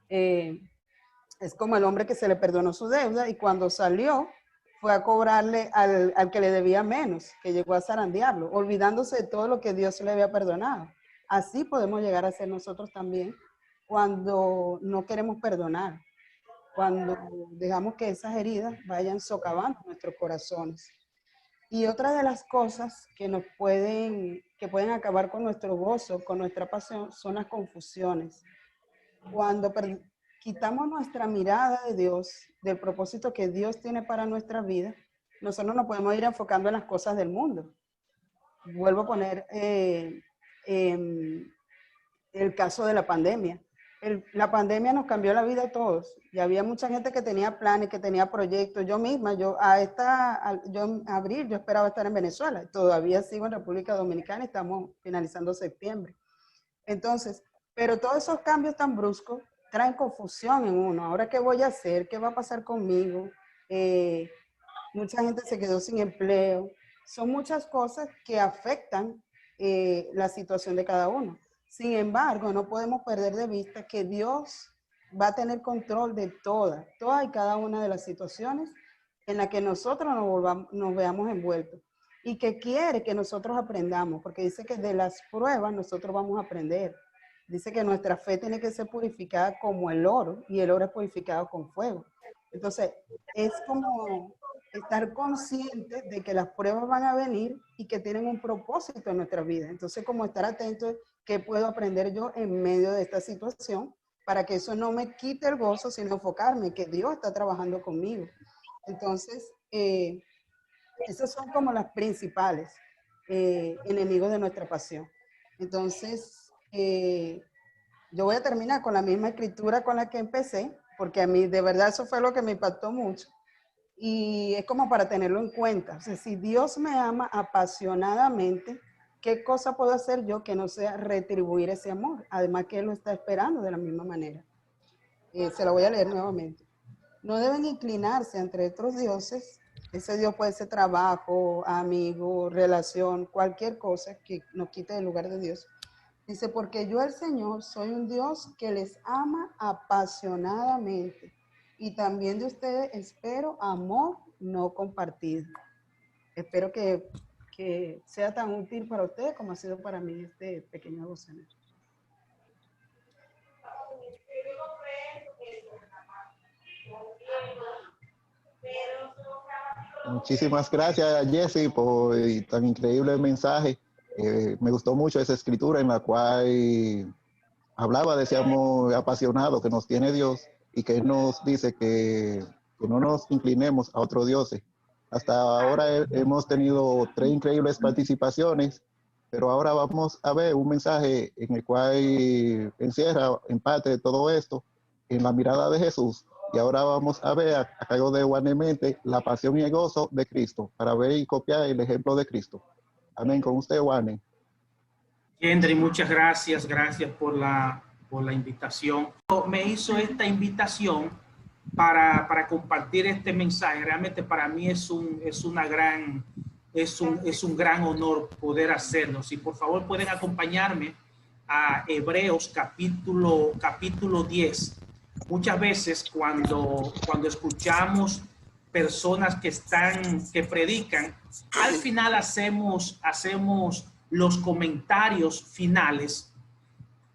Es como el hombre que se le perdonó su deuda y cuando salió fue a cobrarle al que le debía menos, que llegó a zarandearlo, olvidándose de todo lo que Dios le había perdonado. Así podemos llegar a ser nosotros también cuando no queremos perdonar, cuando dejamos que esas heridas vayan socavando nuestros corazones. Y otra de las cosas que pueden acabar con nuestro gozo, con nuestra pasión, son las confusiones. Cuando quitamos nuestra mirada de Dios, del propósito que Dios tiene para nuestra vida, nosotros nos podemos ir enfocando en las cosas del mundo. Vuelvo a poner el caso de la pandemia. La pandemia nos cambió la vida a todos y había mucha gente que tenía planes, que tenía proyectos. Yo misma, en abril yo esperaba estar en Venezuela, todavía sigo en República Dominicana y estamos finalizando septiembre. Entonces, pero todos esos cambios tan bruscos traen confusión en uno. ¿Ahora qué voy a hacer? ¿Qué va a pasar conmigo? Mucha gente se quedó sin empleo. Son muchas cosas que afectan la situación de cada uno. Sin embargo, no podemos perder de vista que Dios va a tener control de todas y cada una de las situaciones en las que nosotros nos veamos envueltos y que quiere que nosotros aprendamos, porque dice que de las pruebas nosotros vamos a aprender. Dice que nuestra fe tiene que ser purificada como el oro y el oro es purificado con fuego. Entonces, es como estar consciente de que las pruebas van a venir y que tienen un propósito en nuestra vida. Entonces, como estar atento, ¿qué puedo aprender yo en medio de esta situación? Para que eso no me quite el gozo, sino enfocarme que Dios está trabajando conmigo. Entonces, esos son como las principales enemigos de nuestra pasión. Entonces, yo voy a terminar con la misma escritura con la que empecé, porque a mí de verdad eso fue lo que me impactó mucho. Y es como para tenerlo en cuenta. O sea, si Dios me ama apasionadamente, ¿qué cosa puedo hacer yo que no sea retribuir ese amor? Además que Él lo está esperando de la misma manera. Se la voy a leer nuevamente. No deben inclinarse entre otros dioses. Ese Dios puede ser trabajo, amigo, relación, cualquier cosa que nos quite del lugar de Dios. Dice, porque yo el Señor soy un Dios que les ama apasionadamente. Y también de ustedes espero amor no compartido. Espero que sea tan útil para ustedes como ha sido para mí este pequeño devocional. Muchísimas gracias, Jessy, por tan increíble mensaje. Me gustó mucho esa escritura en la cual hablaba de ese amor apasionado que nos tiene Dios y que nos dice que no nos inclinemos a otros dioses. Hasta ahora hemos tenido 3 increíbles participaciones, pero ahora vamos a ver un mensaje en el cual encierra en parte de todo esto en la mirada de Jesús. Y ahora vamos a ver a cargo de Juan Mente la pasión y el gozo de Cristo para ver y copiar el ejemplo de Cristo. Amén. Con usted, Juan. Gendry, muchas gracias. Gracias por la invitación. Me hizo esta invitación para compartir este mensaje. Realmente para mí es un gran honor poder hacerlo. Si por favor pueden acompañarme a Hebreos capítulo 10. Muchas veces cuando escuchamos personas que predican, al final hacemos los comentarios finales,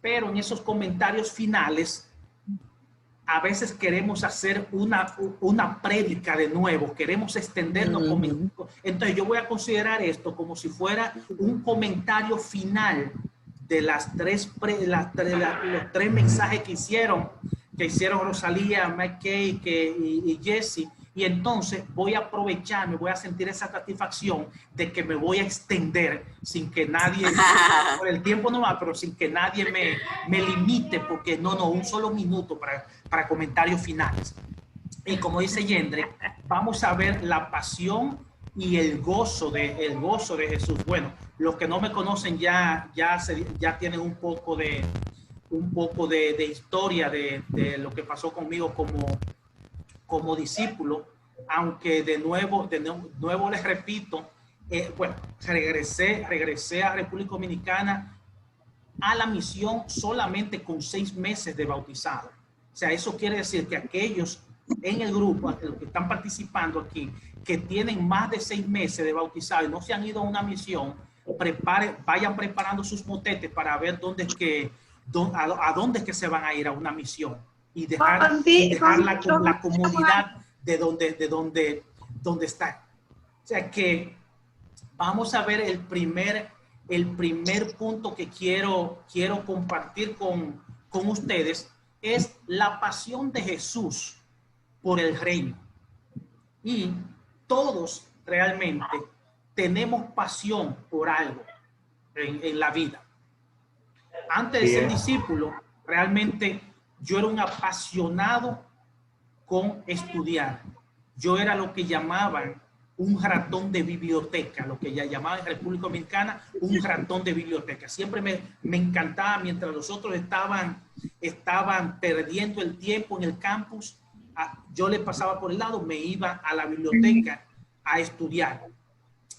pero en esos comentarios finales a veces queremos hacer una prédica de nuevo, queremos extendernos. Entonces yo voy a considerar esto como si fuera un comentario final de los 3 mensajes que hicieron Rosalía, McKay y Jessy. Y entonces voy a aprovecharme, voy a sentir esa satisfacción de que me voy a extender sin que nadie, por el tiempo no va, pero sin que nadie me limite, porque un solo minuto para comentarios finales. Y como dice Gendry, vamos a ver la pasión y el gozo de Jesús. Bueno, los que no me conocen ya tienen un poco de historia de lo que pasó conmigo como discípulo, aunque de nuevo les repito, bueno, regresé a República Dominicana a la misión solamente con 6 meses de bautizado. O sea, eso quiere decir que aquellos en el grupo, los que están participando aquí, que tienen más de 6 meses de bautizado y no se han ido a una misión, vayan preparando sus motetes para ver a dónde es que se van a ir a una misión y dejar la comunidad de donde están. O sea que vamos a ver el primer punto que quiero compartir con ustedes, es la pasión de Jesús por el reino. Y todos realmente tenemos pasión por algo en la vida. Antes de ser discípulo, realmente yo era un apasionado con estudiar. Yo era lo que llamaban un ratón de biblioteca, lo que ya llamaban en República Dominicana un ratón de biblioteca. Siempre me encantaba, mientras los otros estaban perdiendo el tiempo en el campus, yo le pasaba por el lado, me iba a la biblioteca a estudiar.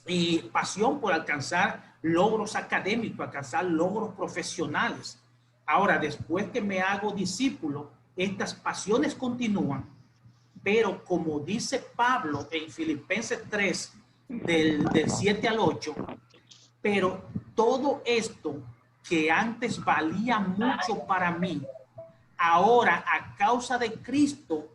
Y pasión por alcanzar logros académicos, alcanzar logros profesionales. Ahora, después que me hago discípulo, estas pasiones continúan, pero como dice Pablo en Filipenses 3, del 7 al 8, pero todo esto que antes valía mucho para mí, ahora a causa de Cristo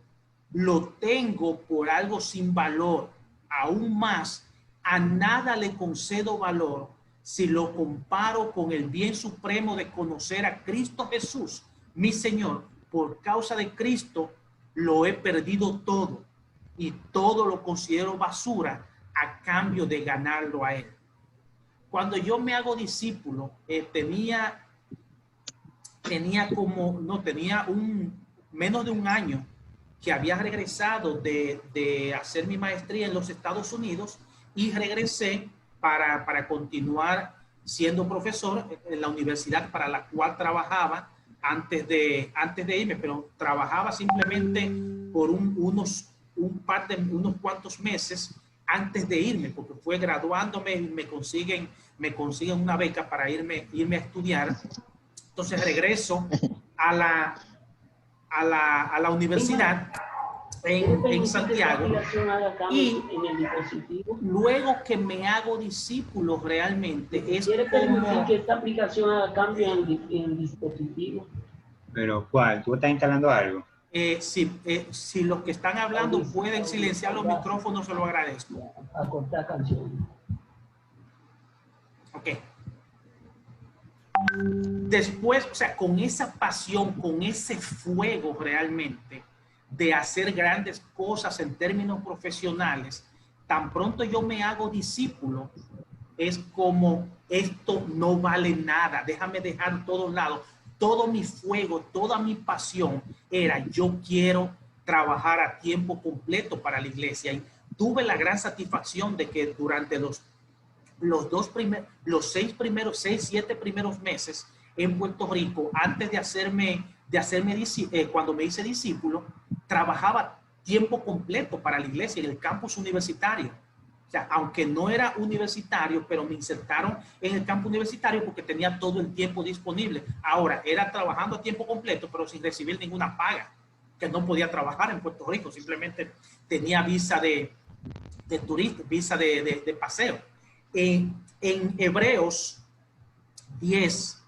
lo tengo por algo sin valor. Aún más, a nada le concedo valor si lo comparo con el bien supremo de conocer a Cristo Jesús, mi Señor. Por causa de Cristo lo he perdido todo y todo lo considero basura a cambio de ganarlo a Él. Cuando yo me hago discípulo, tenía menos de un año que había regresado de hacer mi maestría en los Estados Unidos y regresé para continuar siendo profesor en la universidad para la cual trabajaba antes de irme, pero trabajaba simplemente por unos cuantos meses antes de irme, porque fue graduándome y me consiguen una beca para irme a estudiar. Entonces regreso a la universidad en Santiago, y luego que me hago discípulo realmente es como que esta aplicación haga cambio en el dispositivo. ¿Pero cuál? ¿Tú estás instalando algo? Si los que están hablando pueden silenciar los micrófonos, se lo agradezco. A cortar canción. Ok. Después, o sea, con esa pasión, con ese fuego realmente de hacer grandes cosas en términos profesionales, tan pronto yo me hago discípulo, es como, esto no vale nada, déjame dejar todo lado. Todo mi fuego, toda mi pasión era, yo quiero trabajar a tiempo completo para la iglesia. Y tuve la gran satisfacción de que durante los 7 primeros meses en Puerto Rico, antes de hacerme cuando me hice discípulo, trabajaba tiempo completo para la iglesia en el campus universitario. O sea, aunque no era universitario, pero me insertaron en el campus universitario porque tenía todo el tiempo disponible. Ahora, era trabajando a tiempo completo, pero sin recibir ninguna paga, que no podía trabajar en Puerto Rico. Simplemente tenía visa de turista, visa de paseo. En Hebreos 10,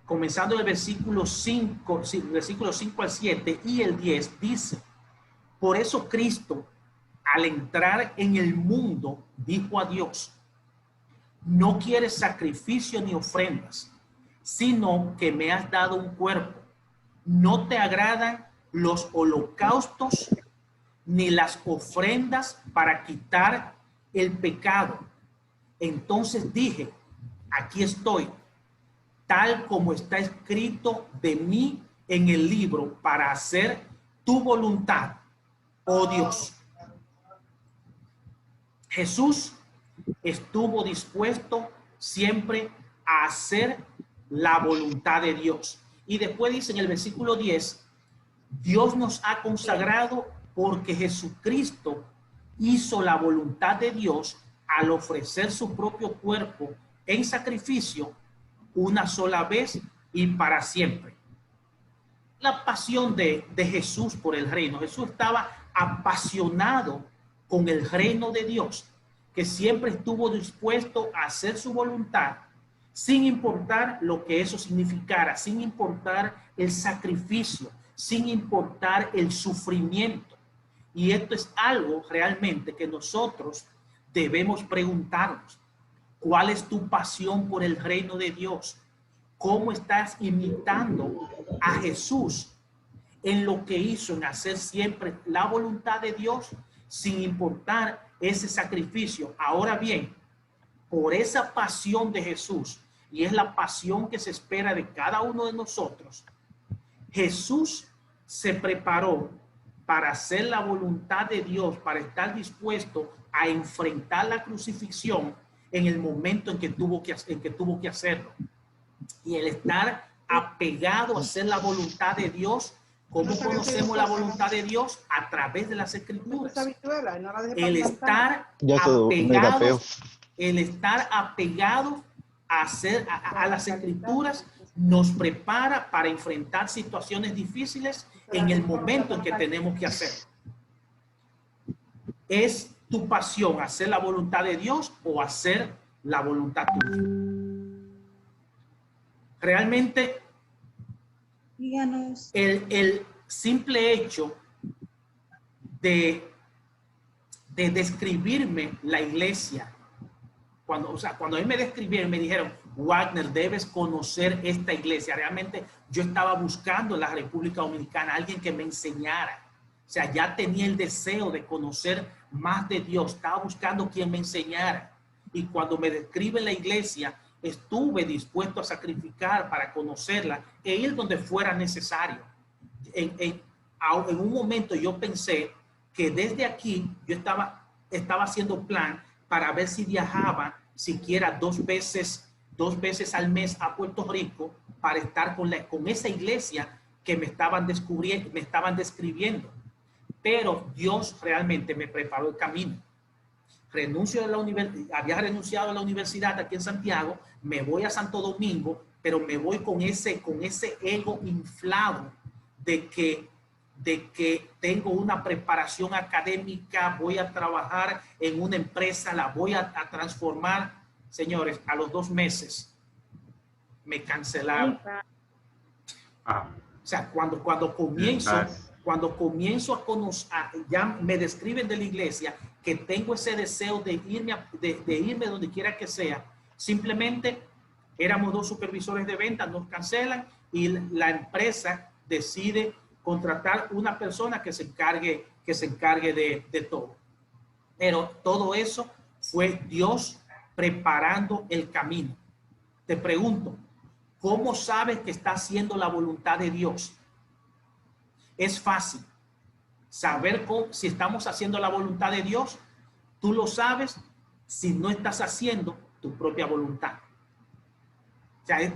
comenzando el versículo 5 al 7 y el 10, dice: por eso Cristo, al entrar en el mundo, dijo a Dios: no quieres sacrificio ni ofrendas, sino que me has dado un cuerpo. No te agradan los holocaustos ni las ofrendas para quitar el pecado. Entonces dije: aquí estoy, tal como está escrito de mí en el libro, para hacer tu voluntad, oh Dios. Jesús estuvo dispuesto siempre a hacer la voluntad de Dios. Y después dice en el versículo 10, Dios nos ha consagrado porque Jesucristo hizo la voluntad de Dios al ofrecer su propio cuerpo en sacrificio una sola vez y para siempre. La pasión de Jesús por el reino. Jesús estaba apasionado con el reino de Dios, que siempre estuvo dispuesto a hacer su voluntad, sin importar lo que eso significara, sin importar el sacrificio, sin importar el sufrimiento. Y esto es algo realmente que nosotros debemos preguntarnos. ¿Cuál es tu pasión por el reino de Dios? ¿Cómo estás imitando a Jesús en lo que hizo, en hacer siempre la voluntad de Dios, sin importar ese sacrificio? Ahora bien, por esa pasión de Jesús, y es la pasión que se espera de cada uno de nosotros, Jesús se preparó para hacer la voluntad de Dios, para estar dispuesto a enfrentar la crucifixión en el momento en que tuvo que hacerlo. Y el estar apegado a hacer la voluntad de Dios. ¿Cómo conocemos la voluntad de Dios? A través de las Escrituras. El estar apegado a las Escrituras nos prepara para enfrentar situaciones difíciles en el momento en que tenemos que hacerlo. ¿Es tu pasión hacer la voluntad de Dios o hacer la voluntad tuya? Realmente, díganos. El simple hecho de describirme la iglesia, cuando a mí me describieron, me dijeron, Wagner, debes conocer esta iglesia. Realmente yo estaba buscando en la República Dominicana a alguien que me enseñara. O sea, ya tenía el deseo de conocer más de Dios. Estaba buscando quien me enseñara. Y cuando me describen la iglesia, estuve dispuesto a sacrificar para conocerla e ir donde fuera necesario. En un momento yo pensé que desde aquí yo estaba haciendo plan para ver si viajaba siquiera dos veces al mes a Puerto Rico para estar con esa iglesia que me estaban describiendo. Pero Dios realmente me preparó el camino. Había renunciado a la universidad aquí en Santiago, me voy a Santo Domingo, pero me voy con ese ego inflado de que tengo una preparación académica, voy a trabajar en una empresa, la voy a transformar. Señores, a los 2 meses me cancelaron. O sea, cuando comienzo a conocer, ya me describen de la iglesia que tengo ese deseo de irme donde quiera que sea. Simplemente éramos 2 supervisores de ventas, nos cancelan y la empresa decide contratar una persona que se encargue de todo. Pero todo eso fue Dios preparando el camino. Te pregunto, ¿cómo sabes que está haciendo la voluntad de Dios? Es fácil saber si estamos haciendo la voluntad de Dios. Tú lo sabes si no estás haciendo tu propia voluntad. O sea,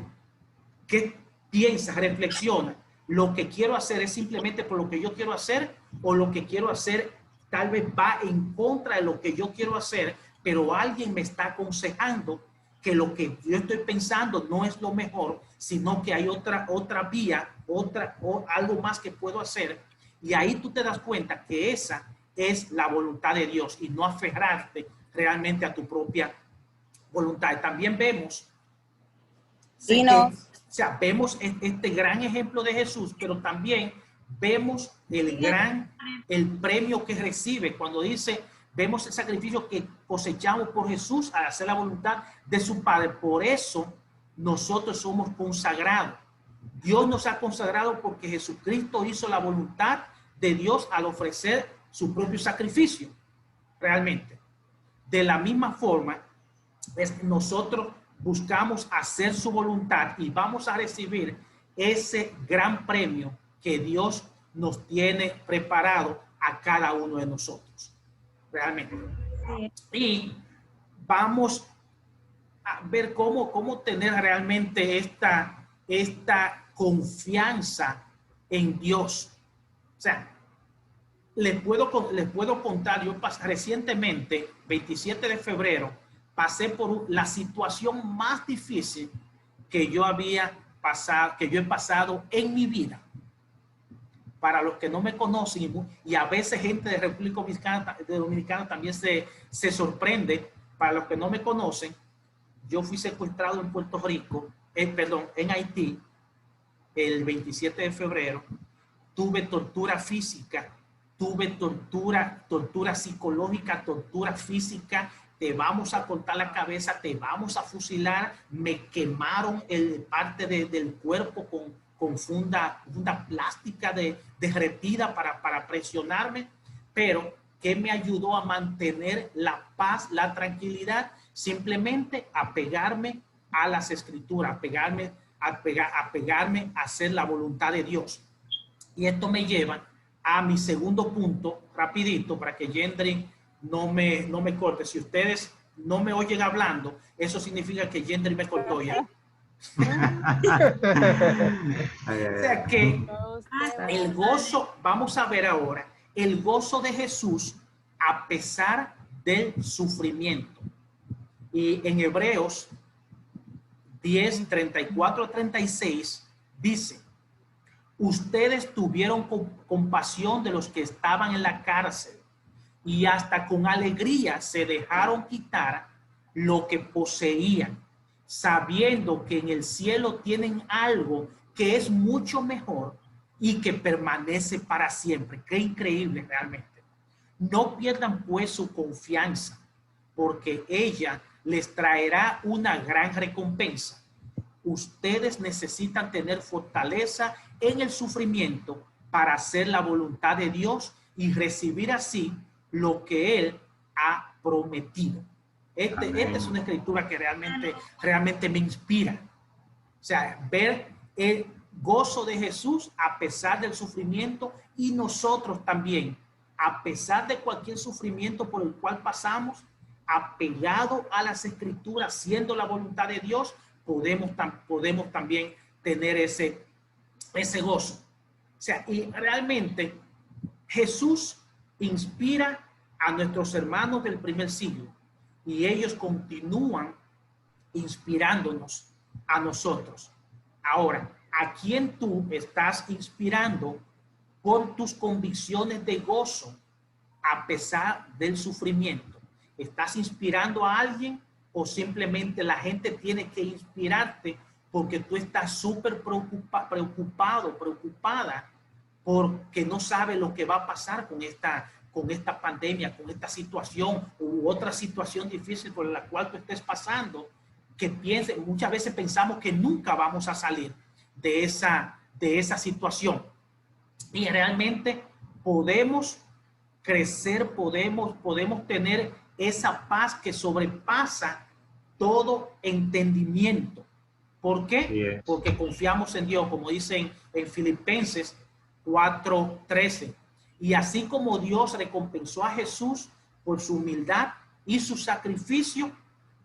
¿qué piensas? Reflexiona. ¿Lo que quiero hacer es simplemente por lo que yo quiero hacer o lo que quiero hacer tal vez va en contra de lo que yo quiero hacer, pero alguien me está aconsejando que lo que yo estoy pensando no es lo mejor, sino que hay otra vía, algo más que puedo hacer? Y ahí tú te das cuenta que esa es la voluntad de Dios y no aferrarte realmente a tu propia voluntad. También vemos, vemos este gran ejemplo de Jesús, pero también vemos el premio que recibe cuando dice, vemos el sacrificio que cosechamos por Jesús al hacer la voluntad de su Padre. Por eso nosotros somos consagrados. Dios nos ha consagrado porque Jesucristo hizo la voluntad de Dios al ofrecer su propio sacrificio. Realmente. De la misma forma, nosotros buscamos hacer su voluntad y vamos a recibir ese gran premio que Dios nos tiene preparado a cada uno de nosotros. Realmente. Sí. Y vamos ver cómo tener realmente esta confianza en Dios. O sea, les puedo contar, yo recientemente, 27 de febrero, pasé por la situación más difícil que yo he pasado en mi vida. Para los que no me conocen, y a veces gente de República Dominicana también se sorprende, para los que no me conocen, yo fui secuestrado en Puerto Rico, en Haití, el 27 de febrero. Tuve tortura física, tuve tortura psicológica, tortura física. Te vamos a cortar la cabeza, te vamos a fusilar. Me quemaron parte del cuerpo con funda plástica derretida para presionarme. Pero, ¿qué me ayudó a mantener la paz, la tranquilidad? Simplemente apegarme a las escrituras, apegarme a hacer la voluntad de Dios. Y esto me lleva a mi segundo punto, rapidito, para que Yendri no me corte. Si ustedes no me oyen hablando, eso significa que Yendri me cortó ya. O sea que el gozo, vamos a ver ahora, el gozo de Jesús a pesar del sufrimiento. Y en Hebreos 10, 34 a 36 dice: ustedes tuvieron compasión de los que estaban en la cárcel y hasta con alegría se dejaron quitar lo que poseían, sabiendo que en el cielo tienen algo que es mucho mejor y que permanece para siempre. Qué increíble realmente. No pierdan pues su confianza, porque ella les traerá una gran recompensa. Ustedes necesitan tener fortaleza en el sufrimiento para hacer la voluntad de Dios y recibir así lo que Él ha prometido. Esta es una escritura que realmente me inspira. O sea, ver el gozo de Jesús a pesar del sufrimiento, y nosotros también, a pesar de cualquier sufrimiento por el cual pasamos, apegado a las escrituras, siendo la voluntad de Dios, podemos también tener ese gozo. O sea, y realmente Jesús inspira a nuestros hermanos del primer siglo, y ellos continúan inspirándonos a nosotros. Ahora, ¿a quién tú estás inspirando con tus convicciones de gozo a pesar del sufrimiento? ¿Estás inspirando a alguien, o simplemente la gente tiene que inspirarte porque tú estás súper preocupada porque no sabes lo que va a pasar con esta pandemia, con esta situación u otra situación difícil por la cual tú estés pasando, muchas veces pensamos que nunca vamos a salir de esa situación? Y realmente podemos crecer, podemos tener esa paz que sobrepasa todo entendimiento. ¿Por qué? Yes. Porque confiamos en Dios, como dicen en Filipenses 4:13. Y así como Dios recompensó a Jesús por su humildad y su sacrificio,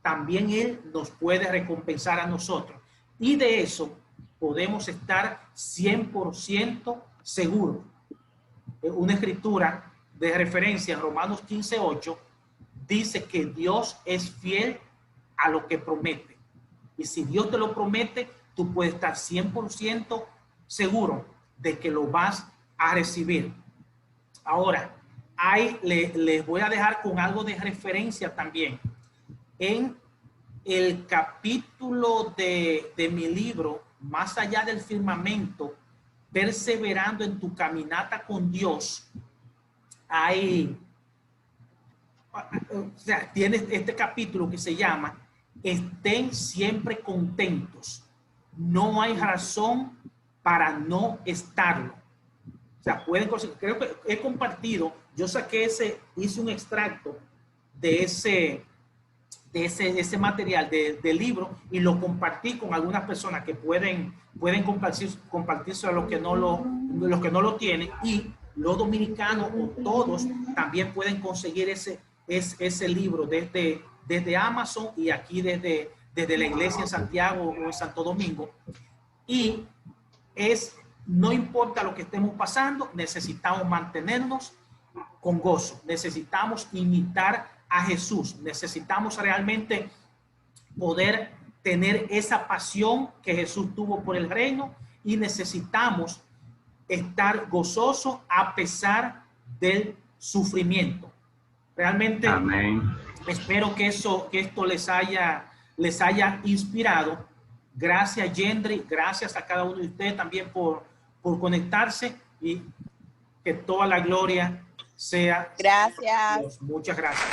también Él nos puede recompensar a nosotros. Y de eso podemos estar 100% seguros. Una escritura de referencia en Romanos 15:8 dice que Dios es fiel a lo que promete. Y si Dios te lo promete, tú puedes estar 100% seguro de que lo vas a recibir. Ahora, les voy a dejar con algo de referencia también. En el capítulo de mi libro, Más allá del firmamento, perseverando en tu caminata con Dios, tienes este capítulo que se llama Estén siempre contentos. No hay razón para no estarlo. O sea, creo que he compartido, yo hice un extracto de ese material del libro, y lo compartí con algunas personas que pueden compartirse a los que no lo tienen, y los dominicanos o todos también pueden conseguir ese libro desde Amazon, y aquí desde desde la iglesia en Santiago o en Santo Domingo. Y no importa lo que estemos pasando, necesitamos mantenernos con gozo. Necesitamos imitar a Jesús. Necesitamos realmente poder tener esa pasión que Jesús tuvo por el reino, y necesitamos estar gozosos a pesar del sufrimiento. Realmente, amén. Espero que esto les haya inspirado. Gracias, Gendry. Gracias a cada uno de ustedes también por conectarse, y que toda la gloria sea. Gracias. Dios. Muchas gracias.